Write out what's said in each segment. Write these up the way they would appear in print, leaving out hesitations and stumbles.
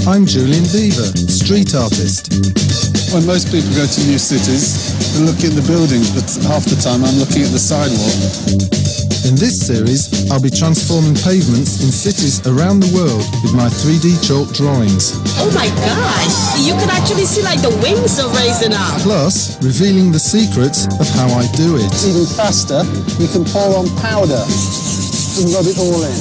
I'm Julian Beever, street artist. When most people go to new cities, they're looking at the buildings, but half the time I'm looking at the sidewalk. In this series, I'll be transforming pavements in cities around the world with my 3D chalk drawings. Oh my gosh! You can actually see like the wings are raising up. Plus, revealing the secrets of how I do it. Even faster, you can pour on powder and rub it all in.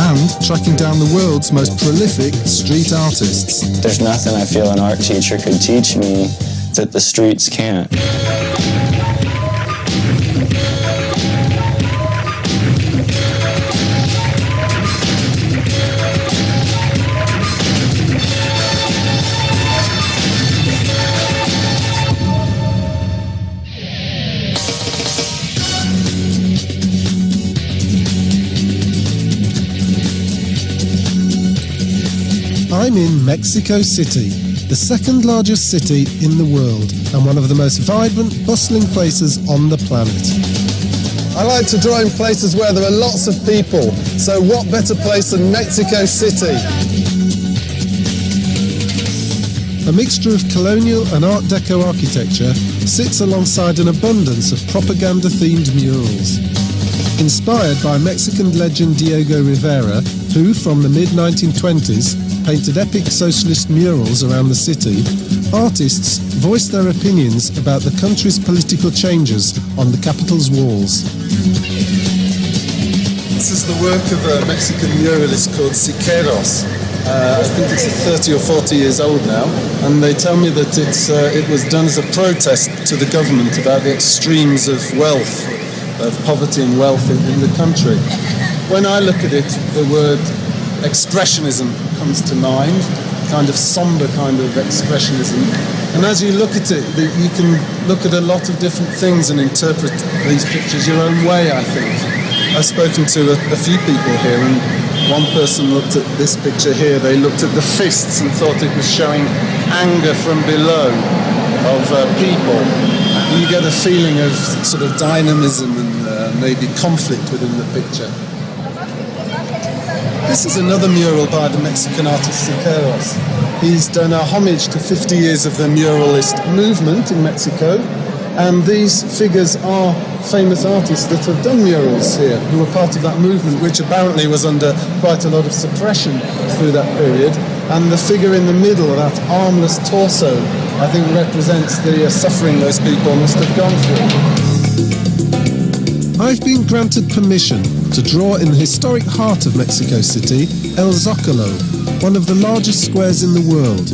And tracking down the world's most prolific street artists. There's nothing I feel an art teacher could teach me that the streets can't. I'm in Mexico City, the second largest city in the world and one of the most vibrant, bustling places on the planet. I like to draw in places where there are lots of people, so what better place than Mexico City? A mixture of colonial and Art Deco architecture sits alongside an abundance of propaganda-themed murals. Inspired by Mexican legend Diego Rivera, who, from the mid-1920s, painted epic socialist murals around the city, artists voiced their opinions about the country's political changes on the capital's walls. This is the work of a Mexican muralist called Siqueiros. I think it's 30 or 40 years old now, and they tell me that it was done as a protest to the government about the extremes of wealth, of poverty and wealth in the country. When I look at it, the word expressionism comes to mind, kind of somber kind of expressionism. And as you look at it, you can look at a lot of different things and interpret these pictures your own way, I think. I've spoken to a few people here, and one person looked at this picture here. They looked at the fists and thought it was showing anger from below of people. You get a feeling of sort of dynamism and maybe conflict within the picture. This is another mural by the Mexican artist Siqueiros. He's done a homage to 50 years of the muralist movement in Mexico, and these figures are famous artists that have done murals here, who were part of that movement, which apparently was under quite a lot of suppression through that period. And the figure in the middle, that armless torso, I think represents the suffering those people must have gone through. I've been granted permission to draw in the historic heart of Mexico City, El Zócalo, one of the largest squares in the world.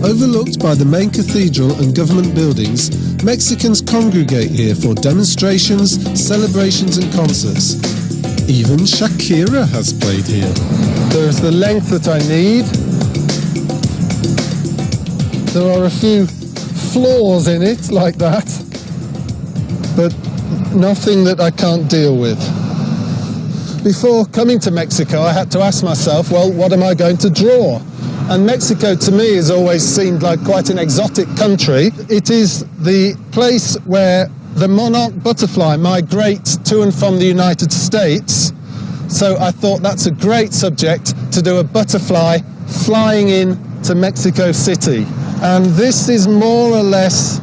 Overlooked by the main cathedral and government buildings, Mexicans congregate here for demonstrations, celebrations and concerts. Even Shakira has played here. There's the length that I need. There are a few flaws in it, like that, but nothing that I can't deal with. Before coming to Mexico, I had to ask myself, well, what am I going to draw? And Mexico, to me, has always seemed like quite an exotic country. It is the place where the monarch butterfly migrates to and from the United States. So I thought that's a great subject to do a butterfly flying in to Mexico City. And this is more or less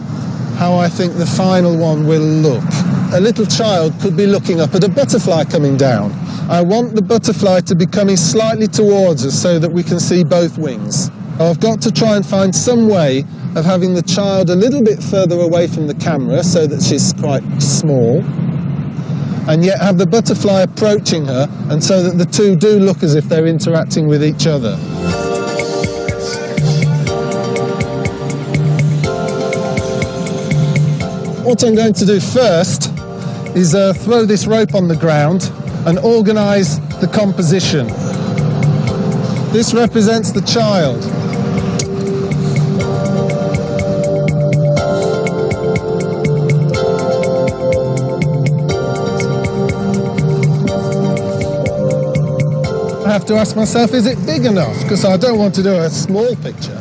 how I think the final one will look. A little child could be looking up at a butterfly coming down. I want the butterfly to be coming slightly towards us so that we can see both wings. I've got to try and find some way of having the child a little bit further away from the camera so that she's quite small, and yet have the butterfly approaching her, and so that the two do look as if they're interacting with each other. What I'm going to do first is throw this rope on the ground and organise the composition. This represents the child. I have to ask myself, is it big enough? Because I don't want to do a small picture.